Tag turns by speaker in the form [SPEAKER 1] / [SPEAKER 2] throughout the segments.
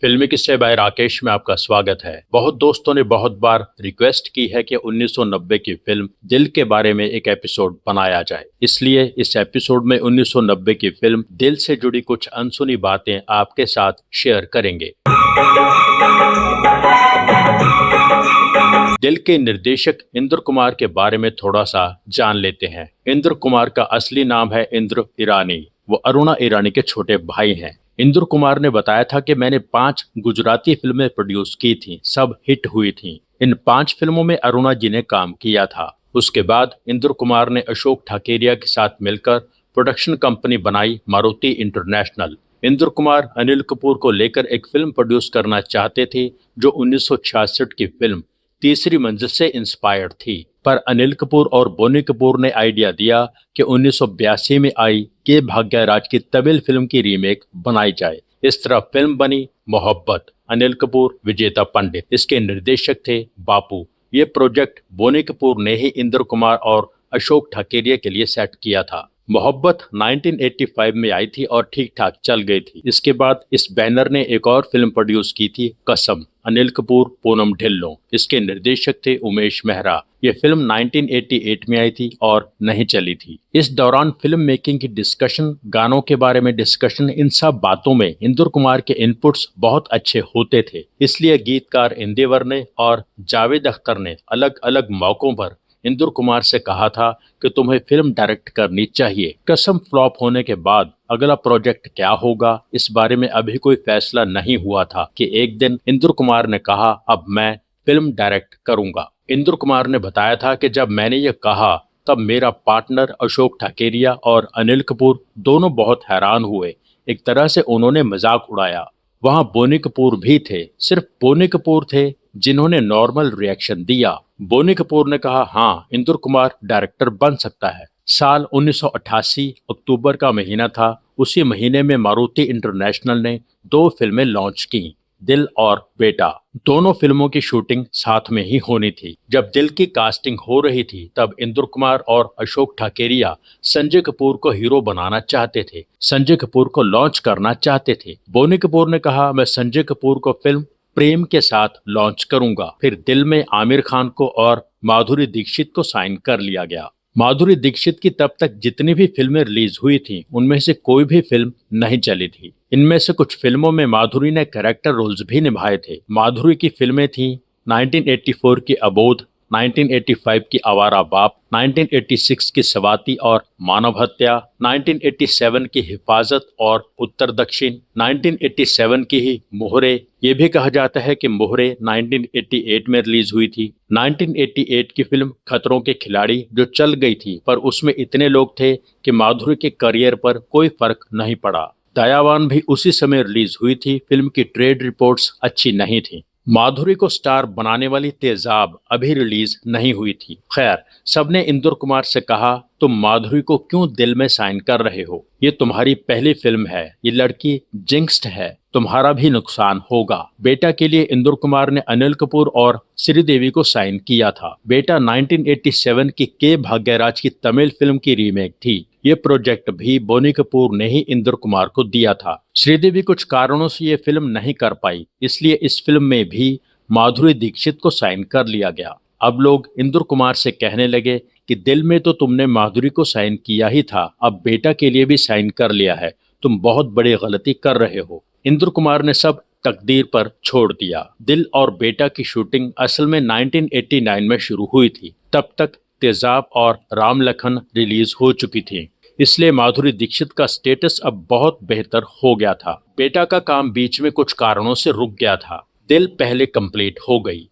[SPEAKER 1] फिल्मी किस्से बाय राकेश में आपका स्वागत है। बहुत दोस्तों ने बहुत बार रिक्वेस्ट की है कि 1990 की फिल्म दिल के बारे में एक एपिसोड बनाया जाए। इसलिए इस एपिसोड में 1990 की फिल्म दिल से जुड़ी कुछ अनसुनी बातें आपके साथ शेयर करेंगे। दिल के निर्देशक इंद्र कुमार के बारे में थोड़ा सा जान लेते हैं। इंद्र कुमार का असली नाम है इंद्र ईरानी। वो अरुणा ईरानी के छोटे भाई हैं। इंद्र कुमार ने बताया था कि मैंने 5 गुजराती फिल्में प्रोड्यूस की थी, सब हिट हुई थी। इन 5 फिल्मों में अरुणा जी ने काम किया था। उसके बाद इंद्र कुमार ने अशोक ठाकेरिया के साथ मिलकर प्रोडक्शन कंपनी बनाई मारुति इंटरनेशनल। इंद्र कुमार अनिल कपूर को लेकर एक फिल्म प्रोड्यूस करना चाहते थे जो 1966 की फिल्म तीसरी मंजिल से इंस्पायर्ड थी, पर अनिल कपूर और बोनी कपूर ने आइडिया दिया कि 1982 में आई के भाग्यराज की तमिल फिल्म की रीमेक बनाई जाए। इस तरह फिल्म बनी मोहब्बत। अनिल कपूर, विजेता पंडित इसके निर्देशक थे बापू। ये प्रोजेक्ट बोनी कपूर ने ही इंद्र कुमार और अशोक ठाकेरिया के लिए सेट किया था। मोहब्बत 1985 में आई थी और ठीक ठाक चल गई थी। इसके बाद इस बैनर ने एक और फिल्म प्रोड्यूस की थी, कसम। अनिल कपूर, पूनम ढिल्लों इसके निर्देशक थे उमेश मेहरा। ये फिल्म 1988 में आई थी और नहीं चली थी। इस दौरान फिल्म मेकिंग की डिस्कशन, गानों के बारे में डिस्कशन, इन सब बातों में इंद्र कुमार के इनपुट्स बहुत अच्छे होते थे। इसलिए गीतकार इंदेवर ने और जावेद अख्तर ने अलग अलग मौकों पर इंद्र कुमार से कहा था कि तुम्हें फिल्म डायरेक्ट करनी चाहिए। कसम फ्लॉप होने के बाद अगला प्रोजेक्ट क्या होगा इस बारे में अभी कोई फैसला नहीं हुआ था कि एक दिन इंद्र कुमार ने कहा अब मैं फिल्म डायरेक्ट करूंगा। इंद्र कुमार ने बताया था कि जब मैंने ये कहा तब मेरा पार्टनर अशोक ठाकेरिया और अनिल कपूर दोनों बहुत हैरान हुए। एक तरह से उन्होंने मजाक उड़ाया। वहां बोनी कपूर भी थे। सिर्फ बोनी कपूर थे जिन्होंने नॉर्मल रिएक्शन दिया। बोनी कपूर ने कहा हाँ, इंद्र कुमार डायरेक्टर बन सकता है। साल 1988 अक्टूबर का महीना था। उसी महीने में मारुति इंटरनेशनल ने 2 फिल्में लॉन्च की, दिल और बेटा। दोनों फिल्मों की शूटिंग साथ में ही होनी थी। जब दिल की कास्टिंग हो रही थी तब इंद्र कुमार और अशोक ठाकेरिया संजय कपूर को हीरो बनाना चाहते थे, संजय कपूर को लॉन्च करना चाहते थे। बोनी कपूर ने कहा मैं संजय कपूर को फिल्म प्रेम के साथ लॉन्च करूंगा। फिर दिल में आमिर खान को और माधुरी दीक्षित को साइन कर लिया गया। माधुरी दीक्षित की तब तक जितनी भी फिल्में रिलीज हुई थी उनमें से कोई भी फिल्म नहीं चली थी। इनमें से कुछ फिल्मों में माधुरी ने कैरेक्टर रोल्स भी निभाए थे। माधुरी की फिल्में थी 1984 की अबोध, 1985 की आवारा बाप, 1986 की सवाती और मानव हत्या, 1987 की हिफाजत और उत्तर दक्षिण, 1987 की ही मोहरे। ये भी कहा जाता है कि मोहरे 1988 में रिलीज हुई थी। 1988 की फिल्म खतरों के खिलाड़ी जो चल गई थी, पर उसमें इतने लोग थे कि माधुरी के करियर पर कोई फर्क नहीं पड़ा। दयावान भी उसी समय रिलीज हुई थी। फिल्म की ट्रेड रिपोर्ट्स अच्छी नहीं थी। माधुरी को स्टार बनाने वाली तेजाब अभी रिलीज नहीं हुई थी। खैर, सबने इंद्र कुमार से कहा तुम माधुरी को क्यों दिल में साइन कर रहे हो? ये तुम्हारी पहली फिल्म है, ये लड़की जिंक्स्ड है, तुम्हारा भी नुकसान होगा। बेटा के लिए इंद्र कुमार ने अनिल कपूर और श्रीदेवी को साइन किया था। बेटा 1987 की के भाग्यराज की तमिल फिल्म की रीमेक थी। ये प्रोजेक्ट भी बोनी कपूर ने ही इंद्र कुमार को दिया था। श्रीदेवी कुछ कारणों से ये फिल्म नहीं कर पाई, इसलिए इस फिल्म में भी माधुरी दीक्षित को साइन कर लिया गया। अब लोग इंद्र कुमार से कहने लगे कि दिल में तो तुमने माधुरी को साइन किया ही था, अब बेटा के लिए भी साइन कर लिया है, तुम बहुत बड़ी गलती कर रहे हो। इंद्र कुमार ने सब तकदीर पर छोड़ दिया। दिल और बेटा की शूटिंग असल में 1989 में शुरू हुई थी। तब तक तेजाब और राम लखन रिलीज हो चुकी थी, इसलिए माधुरी दीक्षित का स्टेटस अब बहुत बेहतर हो गया था। बेटा का काम बीच में कुछ कारणों से रुक गया था। दिल पहले कंप्लीट हो गई।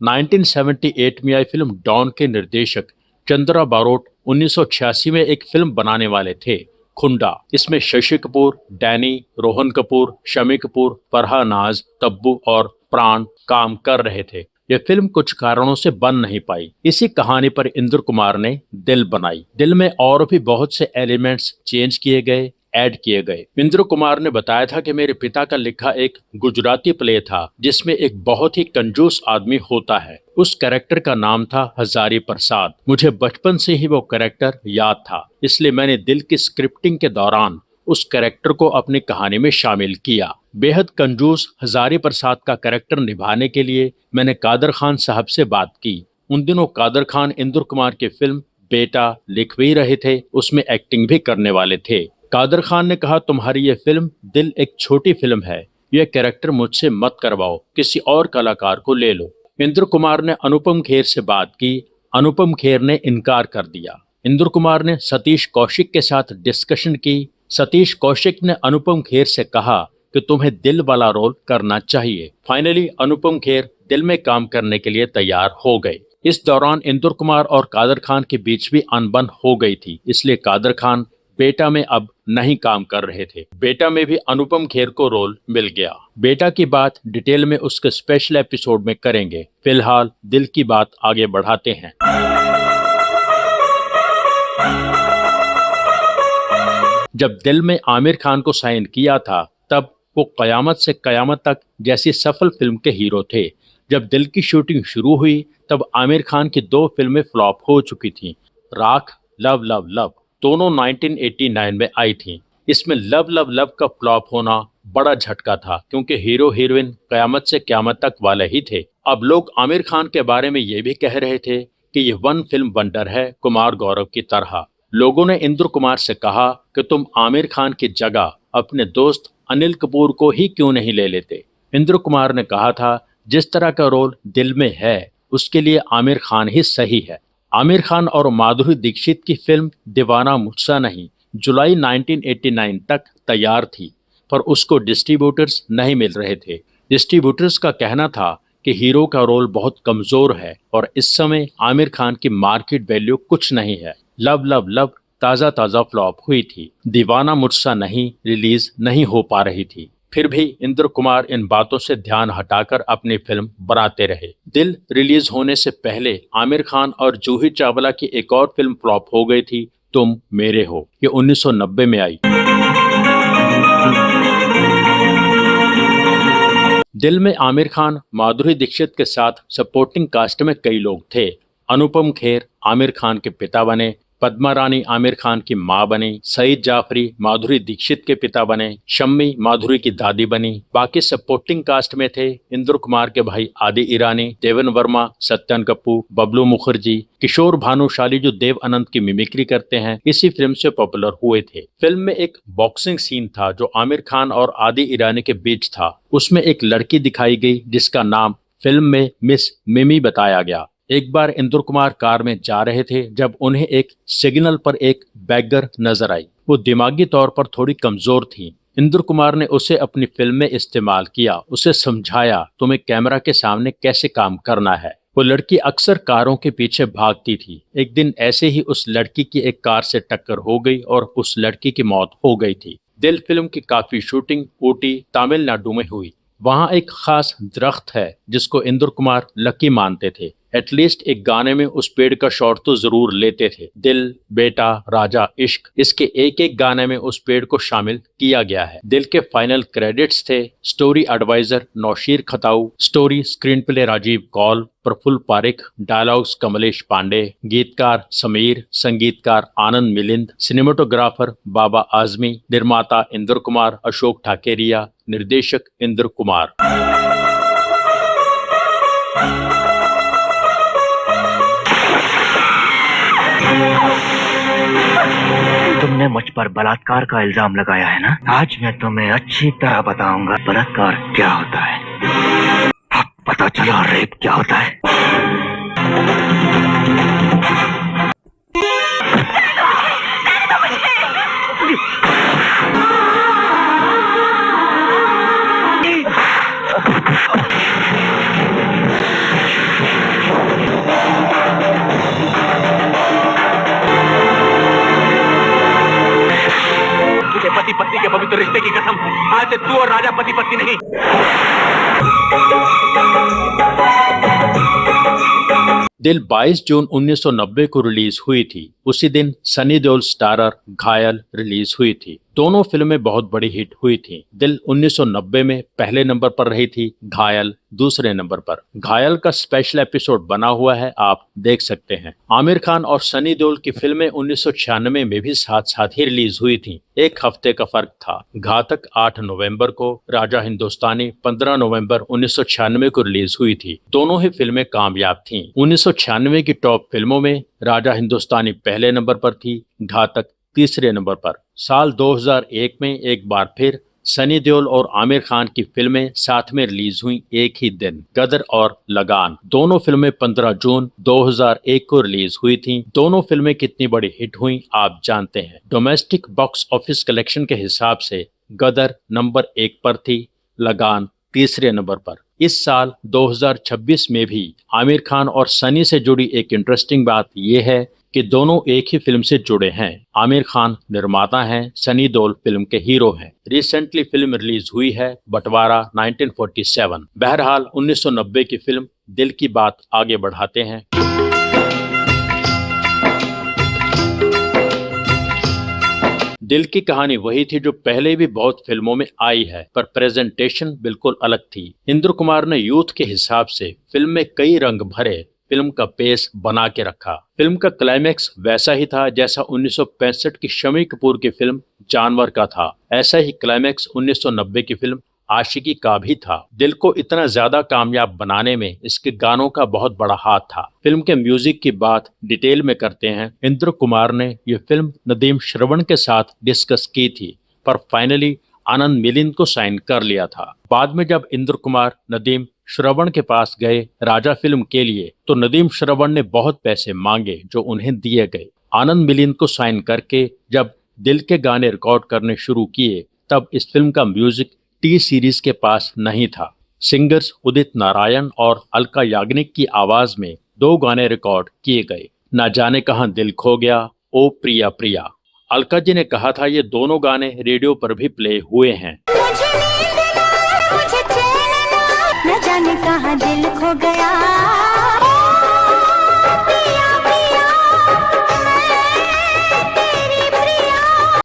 [SPEAKER 1] 1978 में आई फिल्म डॉन के निर्देशक चंद्रा बारोट 1986 में एक फिल्म बनाने वाले थे, खुंडा। इसमें शशि कपूर, डैनी, रोहन कपूर, शमी कपूर, फरहा नाज, तब्बू और प्राण काम कर रहे थे। यह फिल्म कुछ कारणों से बन नहीं पाई। इसी कहानी पर इंद्र कुमार ने दिल बनाई। दिल में और भी बहुत से एलिमेंट्स चेंज किए गए, ऐड किए गए। इंद्र कुमार ने बताया था कि मेरे पिता का लिखा एक गुजराती प्ले था जिसमें एक बहुत ही कंजूस आदमी होता है। उस कैरेक्टर का नाम था हजारी प्रसाद। मुझे बचपन से ही वो कैरेक्टर याद था, इसलिए मैंने दिल की स्क्रिप्टिंग के दौरान उस कैरेक्टर को अपनी कहानी में शामिल किया। बेहद कंजूस हजारी प्रसाद का कैरेक्टर निभाने के लिए मैंने कादर खान साहब से बात की। उन दिनों कादर खान इंद्र कुमार की फिल्म बेटा लिख भी रहे थे, उसमें एक्टिंग भी करने वाले थे। कादर खान ने कहा, तुम्हारी ये फिल्म दिल एक छोटी फिल्म है, यह कैरेक्टर मुझसे मत करवाओ, किसी और कलाकार को ले लो। इंद्र कुमार ने अनुपम खेर से बात की, अनुपम खेर ने इनकार कर दिया। इंद्र कुमार ने सतीश कौशिक के साथ डिस्कशन की। सतीश कौशिक ने अनुपम खेर से कहा कि तुम्हें दिल वाला रोल करना चाहिए। फाइनली अनुपम खेर दिल में काम करने के लिए तैयार हो गए। इस दौरान इंद्र कुमार और कादर खान के बीच भी अनबन हो गई थी, इसलिए कादर खान बेटा में अब नहीं काम कर रहे थे। बेटा में भी अनुपम खेर को रोल मिल गया। बेटा की बात डिटेल में उसके स्पेशल एपिसोड में करेंगे। फिलहाल दिल की बात आगे बढ़ाते हैं। जब दिल में आमिर खान को साइन किया था तब वो कयामत से कयामत तक जैसी सफल फिल्म के हीरो थे। जब दिल की शूटिंग शुरू हुई तब आमिर खान की 2 फिल्में फ्लॉप हो चुकी थीं। राख, लव लव लव दोनों 1989 में आई थीं। इसमें लव लव लव का फ्लॉप होना बड़ा झटका था, क्योंकि हीरो हीरोइन कयामत से क्यामत तक वाले ही थे। अब लोग आमिर खान के बारे में ये भी कह रहे थे कि ये वन फिल्म वंडर है, कुमार गौरव की तरह। लोगों ने इंद्र कुमार से कहा कि तुम आमिर खान की जगह अपने दोस्त अनिल कपूर को ही क्यों नहीं ले लेते। इंद्र कुमार ने कहा था, जिस तरह का रोल दिल में है उसके लिए आमिर खान ही सही है। आमिर खान और माधुरी दीक्षित की फिल्म दीवाना मुझसा नहीं जुलाई 1989 तक तैयार थी, पर उसको डिस्ट्रीब्यूटर्स नहीं मिल रहे थे। डिस्ट्रीब्यूटर्स का कहना था कि हीरो का रोल बहुत कमजोर है और इस समय आमिर खान की मार्केट वैल्यू कुछ नहीं है। लव लव लव ताज़ा ताज़ा फ्लॉप हुई थी। दीवाना मुझसा नहीं रिलीज नहीं हो पा रही थी। फिर भी इंद्र कुमार इन बातों से ध्यान हटाकर अपनी फिल्म बनाते रहे। दिल रिलीज होने से पहले आमिर खान और जूही चावला की एक और फिल्म फ्लॉप हो गई थी, तुम मेरे हो। ये 1990 में आई। दिल में आमिर खान माधुरी दीक्षित के साथ सपोर्टिंग कास्ट में कई लोग थे। अनुपम खेर आमिर खान के पिता बने, पद्मा रानी आमिर खान की मां बनी, सईद जाफरी माधुरी दीक्षित के पिता बने, शम्मी माधुरी की दादी बनी। बाकी सपोर्टिंग कास्ट में थे इंद्र कुमार के भाई आदि ईरानी, देवन वर्मा, सत्यन कपूर, बबलू मुखर्जी, किशोर भानुशाली जो देव अनंत की मिमिक्री करते हैं, इसी फिल्म से पॉपुलर हुए थे। फिल्म में एक बॉक्सिंग सीन था जो आमिर खान और आदि ईरानी के बीच था। उसमें एक लड़की दिखाई गई जिसका नाम फिल्म में मिस मिमी बताया गया। एक बार इंद्र कुमार कार में जा रहे थे जब उन्हें एक सिग्नल पर एक बैगर नजर आई। वो दिमागी तौर पर थोड़ी कमजोर थी। इंद्र कुमार ने उसे अपनी फिल्म में इस्तेमाल किया, उसे समझाया तुम्हें कैमरा के सामने कैसे काम करना है। वो लड़की अक्सर कारों के पीछे भागती थी। एक दिन ऐसे ही उस लड़की की एक कार से टक्कर हो गई और उस लड़की की मौत हो गई थी। दिल फिल्म की काफी शूटिंग ऊटी तमिलनाडु में हुई। वहाँ एक खास दरख्त है जिसको इंद्र कुमार लकी मानते थे। एटलीस्ट एक गाने में उस पेड़ का शॉट तो जरूर लेते थे। दिल, बेटा, राजा, इश्क, इसके एक एक गाने में उस पेड़ को शामिल किया गया है। दिल के फाइनल क्रेडिट्स थे story adviser Nausheer Khatau, story screenplay Rajeev Kaul, Praful Parikh, dialogues Kamlesh Pandey, गीतकार समीर, संगीतकार आनंद मिलिंद, सिनेमेटोग्राफर बाबा आजमी, निर्माता इंद्र कुमार, अशोक ठाकेरिया, निर्देशक इंद्र कुमार।
[SPEAKER 2] तुमने मुझ पर बलात्कार का इल्जाम लगाया है ना? आज मैं तुम्हें अच्छी तरह बताऊंगा बलात्कार क्या होता है। अब पता चला रेप क्या होता है।
[SPEAKER 3] पति पत्नी के पवित्र रिश्ते की कसम, आज से तू और राजा पति पत्नी नहीं।
[SPEAKER 1] दिल 22 जून 1990 को रिलीज हुई थी। उसी दिन सनी देओल स्टारर घायल रिलीज हुई थी। दोनों फिल्में बहुत बड़ी हिट हुई थीं। दिल 1990 में पहले नंबर पर रही थी, घायल दूसरे नंबर पर। घायल का स्पेशल एपिसोड बना हुआ है, आप देख सकते हैं। आमिर खान और सनी देओल की फिल्में 1996 में भी साथ साथ ही रिलीज हुई थीं। एक हफ्ते का फर्क था। घातक 8 नवंबर को, राजा हिंदुस्तानी 15 नवंबर 1996 को रिलीज हुई थी। दोनों ही फिल्में कामयाब थीं। 1996 की टॉप फिल्मों में राजा हिंदुस्तानी पहले नंबर पर थी, घातक तीसरे नंबर पर। साल 2001 में एक बार फिर सनी देओल और आमिर खान की फिल्में साथ में रिलीज हुई एक ही दिन, गदर और लगान। दोनों फिल्में 15 जून 2001 को रिलीज हुई थीं। दोनों फिल्में कितनी बड़ी हिट हुई आप जानते हैं। डोमेस्टिक बॉक्स ऑफिस कलेक्शन के हिसाब से गदर नंबर 1 पर थी, लगान तीसरे नंबर पर। इस साल 2026 में भी आमिर खान और सनी से जुड़ी एक इंटरेस्टिंग बात यह है कि दोनों एक ही फिल्म से जुड़े हैं। आमिर खान निर्माता हैं, सनी देओल फिल्म के हीरो हैं। रिसेंटली फिल्म रिलीज हुई है, बंटवारा 1947। बहरहाल 1990 की फिल्म दिल की बात आगे बढ़ाते हैं। दिल की कहानी वही थी जो पहले भी बहुत फिल्मों में आई है, पर प्रेजेंटेशन बिल्कुल अलग थी। इंद्र कुमार ने यूथ के हिसाब से फिल्म में कई रंग भरे, फिल्म का पेस बना के रखा। फिल्म का क्लाइमैक्स वैसा ही था जैसा 1965 की शम्मी कपूर की फिल्म जानवर का था। ऐसा ही क्लाइमैक्स 1990 की फिल्म आशिकी का भी था। दिल को इतना ज्यादा कामयाब बनाने में इसके गानों का बहुत बड़ा हाथ था। फिल्म के म्यूजिक की बात डिटेल में करते हैं। इंद्र कुमार ने यह फिल्म नदीम श्रवण के साथ डिस्कस की थी, पर फाइनली आनंद मिलिंद को साइन कर लिया था। बाद में जब इंद्र कुमार नदीम श्रवण के पास गए राजा फिल्म के लिए, तो नदीम श्रवण ने बहुत पैसे मांगे जो उन्हें दिए गए। आनंद मिलिंद को साइन करके जब दिल के गाने रिकॉर्ड करने शुरू किए, तब इस फिल्म का म्यूजिक टी सीरीज के पास नहीं था। सिंगर्स उदित नारायण और अलका याग्निक की आवाज में 2 गाने रिकॉर्ड किए गए, ना जाने कहां दिल खो गया, ओ प्रिया प्रिया। अलका जी ने कहा था ये दोनों गाने रेडियो पर भी प्ले हुए हैं।
[SPEAKER 4] न जाने कहां दिल खो गया,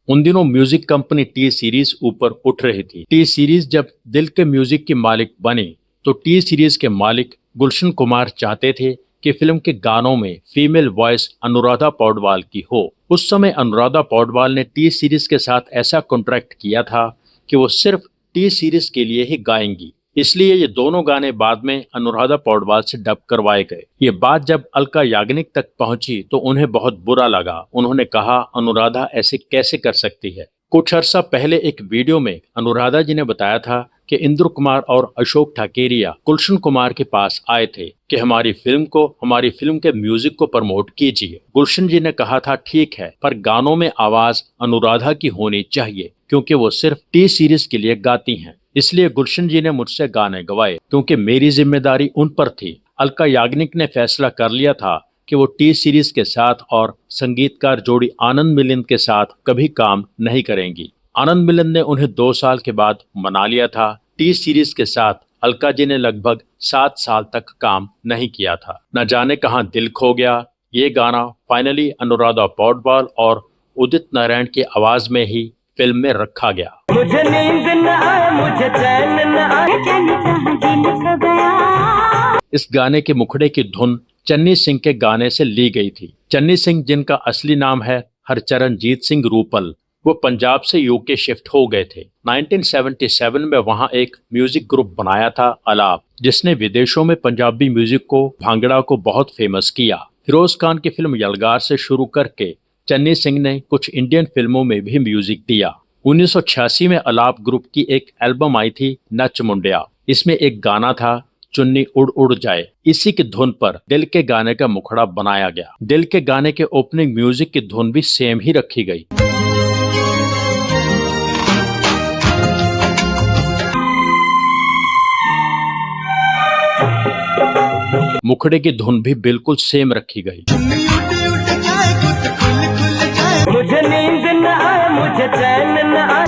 [SPEAKER 1] उन दिनों म्यूजिक कंपनी टी सीरीज ऊपर उठ रही थी। टी सीरीज जब दिल के म्यूजिक की मालिक बनी, तो टी सीरीज के मालिक गुलशन कुमार चाहते थे कि फिल्म के गानों में फीमेल वॉइस अनुराधा पौडवाल की हो। उस समय अनुराधा पौडवाल ने टी सीरीज के साथ ऐसा कॉन्ट्रैक्ट किया था कि वो सिर्फ टी सीरीज के लिए ही गाएंगी। इसलिए ये दोनों गाने बाद में अनुराधा पौडवाल से डब करवाए गए। ये बात जब अलका याग्निक तक पहुंची तो उन्हें बहुत बुरा लगा। उन्होंने कहा अनुराधा ऐसे कैसे कर सकती है। कुछ अर्सा पहले एक वीडियो में अनुराधा जी ने बताया था कि इंद्र कुमार और अशोक ठाकेरिया गुलशन कुमार के पास आए थे कि हमारी फिल्म के म्यूजिक को प्रमोट कीजिए। गुलशन जी ने कहा था ठीक है, पर गानों में आवाज अनुराधा की होनी चाहिए क्योंकि वो सिर्फ टी सीरीज के लिए गाती हैं। इसलिए गुलशन जी ने मुझसे गाने गवाए क्योंकि मेरी जिम्मेदारी उन पर थी। अलका याग्निक ने फैसला कर लिया था कि वो टी सीरीज के साथ और संगीतकार जोड़ी आनंद मिलिंद के साथ कभी काम नहीं करेंगी। आनंद मिलिंद ने उन्हें 2 साल के बाद मना लिया था। टी सीरीज के साथ अलका जी ने लगभग 7 साल तक काम नहीं किया था। न जाने कहां दिल खो गया, ये गाना फाइनली अनुराधा पौडवाल और उदित नारायण की आवाज में ही फिल्म में रखा गया।
[SPEAKER 4] मुझे नींद न आए, मुझे चैन न आए, जाने कहां दिल खो गया।
[SPEAKER 1] इस गाने के मुखड़े की धुन चन्नी सिंह के गाने से ली गई थी। चन्नी सिंह, जिनका असली नाम है हरचरणजीत सिंह रूपल, वो पंजाब से यूके शिफ्ट हो गए थे। 1977 में वहां एक म्यूजिक ग्रुप बनाया था अलाप, जिसने विदेशों में पंजाबी म्यूजिक को, भांगड़ा को बहुत फेमस किया। फिरोज खान की फिल्म यलगार से शुरू करके चन्नी सिंह ने कुछ इंडियन फिल्मों में भी म्यूजिक दिया। 1986 में अलाप ग्रुप की एक एल्बम आई थी नच मुंडिया। इसमें एक गाना था चुन्नी उड़ उड़ जाए। इसी की धुन पर दिल के गाने का मुखड़ा बनाया गया। दिल के गाने के ओपनिंग म्यूजिक की धुन भी सेम ही रखी गई। मुखड़े की धुन भी बिल्कुल सेम रखी गई।
[SPEAKER 4] मुझे नींद न आए, मुझे चैन न आए,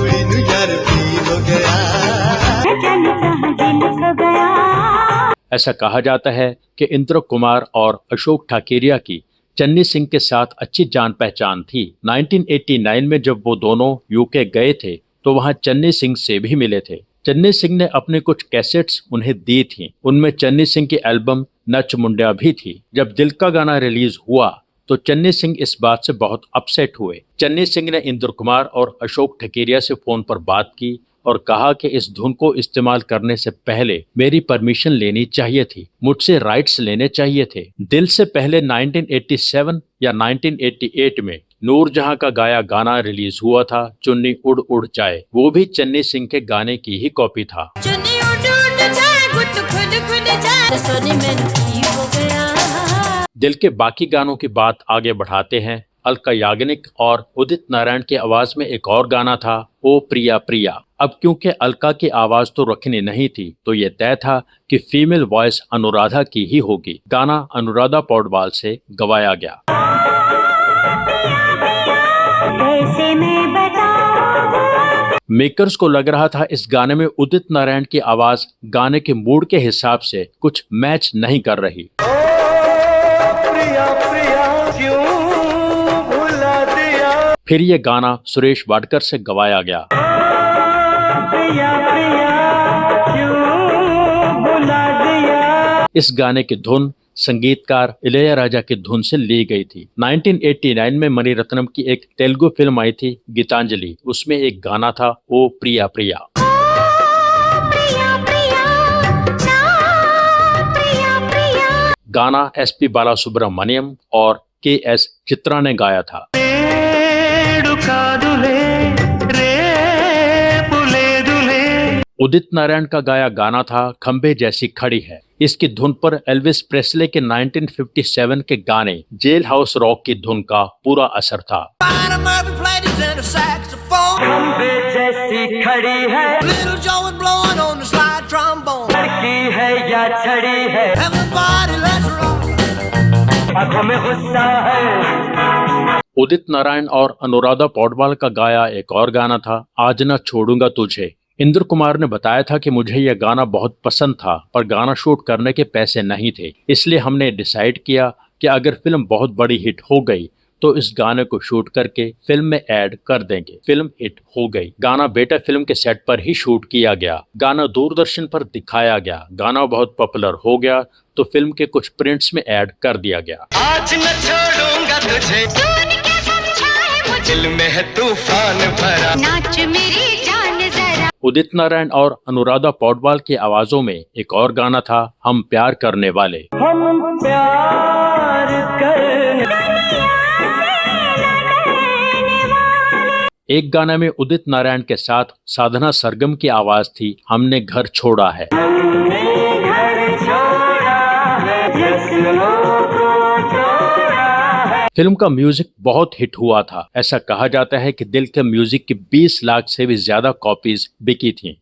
[SPEAKER 4] जाने कहां दिल खो गया।
[SPEAKER 1] ऐसा कहा जाता है कि इंद्र कुमार और अशोक ठाकेरिया की चन्नी सिंह के साथ अच्छी जान पहचान थी। 1989 में जब वो दोनों यूके गए थे तो वहां चन्नी सिंह से भी मिले थे। चन्नी सिंह ने अपने कुछ कैसेट्स उन्हें दी थी। उनमें चन्नी सिंह की एल्बम नच मुंडिया भी थी। जब दिल का गाना रिलीज हुआ तो चन्नी सिंह इस बात से बहुत अपसेट हुए। चन्नी सिंह ने इंद्र कुमार और अशोक ठकेरिया से फोन पर बात की और कहा कि इस धुन को इस्तेमाल करने से पहले मेरी परमिशन लेनी चाहिए थी, मुझसे राइट्स लेने चाहिए थे। दिल से पहले 1987 या 1988 में नूरजहां का गाया गाना रिलीज हुआ था, चुन्नी उड़ उड़ जाए। वो भी चन्नी सिंह के गाने की ही कॉपी था।
[SPEAKER 5] चुन्नी उड़ उड़ जाए, गुट खुद खुद जाए, सोनी में की हो गया।
[SPEAKER 1] दिल के बाकी गानों की बात आगे बढ़ाते हैं। अलका याग्निक और उदित नारायण की आवाज में एक और गाना था, ओ प्रिया प्रिया। अब क्योंकि अलका की आवाज तो रखनी नहीं थी तो ये तय था कि फीमेल वॉइस अनुराधा की ही होगी। गाना अनुराधा पौडवाल से गवाया गया।
[SPEAKER 4] कैसे मैं बताऊं?
[SPEAKER 1] मेकर्स को लग रहा था इस गाने में उदित नारायण की आवाज गाने के मूड के हिसाब से कुछ मैच नहीं कर रही। फिर ये गाना सुरेश वाडकर से गवाया गया। इस गाने की धुन संगीतकार इलैयाराजा की धुन से ली गई थी। 1989 में मणिरत्नम की एक तेलुगु फिल्म आई थी गीतांजलि, उसमें एक गाना था, ओ प्रिया प्रिया। गाना एसपी बालासुब्रमण्यम और के.एस. चित्रा ने गाया था। उदित नारायण का गाया गाना था, खंबे जैसी खड़ी है। इसकी धुन पर एल्विस प्रेस्ले के 1957 के गाने जेल हाउस रॉक की धुन का पूरा असर था।
[SPEAKER 2] खंबे जैसी खड़ी है, लड़की है या छड़ी है, आंखों में गुस्सा है।
[SPEAKER 1] उदित नारायण और अनुराधा पौडवाल का गाया एक और गाना था, आज न छोड़ूंगा तुझे। इंद्र कुमार ने बताया था कि मुझे यह गाना बहुत पसंद था पर गाना शूट करने के पैसे नहीं थे, इसलिए हमने डिसाइड किया कि अगर फिल्म बहुत बड़ी हिट हो गई तो इस गाने को शूट करके फिल्म में ऐड कर देंगे। फिल्म हिट हो गई। गाना बेटा फिल्म के सेट पर ही शूट किया गया। गाना दूरदर्शन पर दिखाया गया। गाना बहुत पॉपुलर हो गया तो फिल्म के कुछ प्रिंट्स में ऐड कर दिया गया।
[SPEAKER 6] आज न छोड़ूंगा तुझे, दिल में है तूफान भरा,
[SPEAKER 5] नाच मेरी जान जरा।
[SPEAKER 1] उदित नारायण और अनुराधा पौडवाल की आवाजों में एक और गाना था, हम प्यार करने वाले।
[SPEAKER 2] हम प्यार करने
[SPEAKER 1] एक गाने में उदित नारायण के साथ साधना सरगम की आवाज थी, हमने घर छोड़ा है। फिल्म का म्यूजिक बहुत हिट हुआ था। ऐसा कहा जाता है कि दिल के म्यूजिक की 20 लाख से भी ज्यादा कॉपीज बिकी थीं।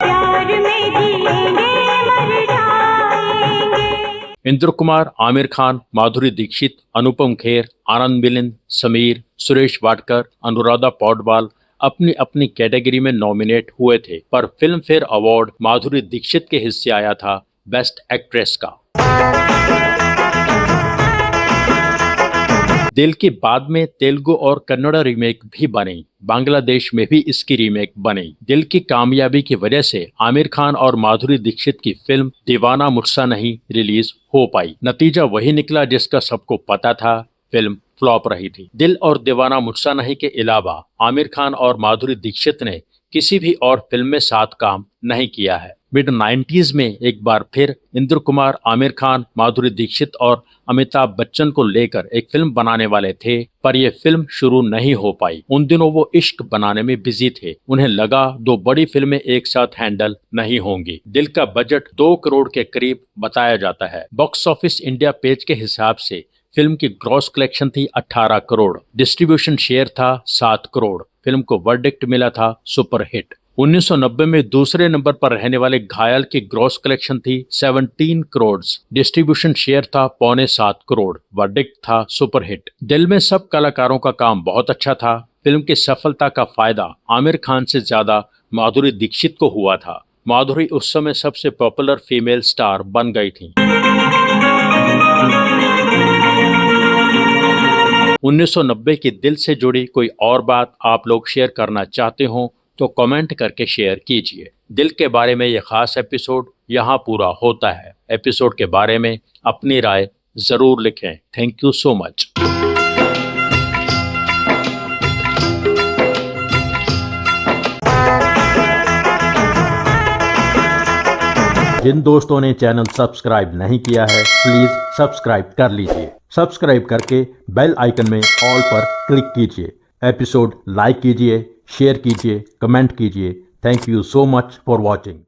[SPEAKER 1] इंद्र कुमार, आमिर खान, माधुरी दीक्षित, अनुपम खेर, आनंद मिलिंद, समीर, सुरेश वाडकर, अनुराधा पौडवाल अपनी अपनी कैटेगरी में नॉमिनेट हुए थे, पर film fair award Madhuri Dixit के हिस्से आया था बेस्ट एक्ट्रेस का। दिल की बाद में तेलुगु और कन्नड़ा रीमेक भी बनी। बांग्लादेश में भी इसकी रीमेक बनी। दिल की कामयाबी की वजह से आमिर खान और माधुरी दीक्षित की फिल्म दीवाना मुझसा नहीं रिलीज हो पाई। नतीजा वही निकला जिसका सबको पता था, फिल्म फ्लॉप रही थी। दिल और दीवाना मुझसा नहीं के अलावा आमिर खान और माधुरी दीक्षित ने किसी भी और फिल्म में साथ काम नहीं किया है। मिड 90s में एक बार फिर इंद्र कुमार, आमिर खान, माधुरी दीक्षित और अमिताभ बच्चन को लेकर एक फिल्म बनाने वाले थे, पर यह फिल्म शुरू नहीं हो पाई। उन दिनों वो इश्क बनाने में बिजी थे। उन्हें लगा 2 बड़ी फिल्में एक साथ हैंडल नहीं होंगी। दिल का बजट 2 करोड़ के करीब बताया जाता है। बॉक्स ऑफिस इंडिया पेज के हिसाब से फिल्म की ग्रॉस कलेक्शन थी 18 करोड़, डिस्ट्रीब्यूशन शेयर था 7 करोड़। फिल्म को वर्डिक्ट मिला था सुपर हिट। 1990 में दूसरे नंबर पर रहने वाले घायल की ग्रॉस कलेक्शन थी 17 करोड़, डिस्ट्रीब्यूशन शेयर था 6.25 करोड़, वर्डिक्ट था सुपर हिट। दिल में सब कलाकारों का काम बहुत अच्छा था। फिल्म की सफलता का फायदा आमिर खान से ज्यादा माधुरी दीक्षित को हुआ था। माधुरी उस समय सबसे पॉपुलर फीमेल स्टार बन गई थी। 1990 की दिल से जुड़ी कोई और बात आप लोग शेयर करना चाहते हो तो कमेंट करके शेयर कीजिए। दिल के बारे में ये खास एपिसोड यहाँ पूरा होता है। एपिसोड के बारे में अपनी राय जरूर लिखें। Thank you so much. जिन दोस्तों ने चैनल सब्सक्राइब नहीं किया है प्लीज सब्सक्राइब कर लीजिए। सब्सक्राइब करके बेल आइकन में ऑल पर क्लिक कीजिए। एपिसोड लाइक कीजिए, शेयर कीजिए, कमेंट कीजिए। Thank you so much for watching.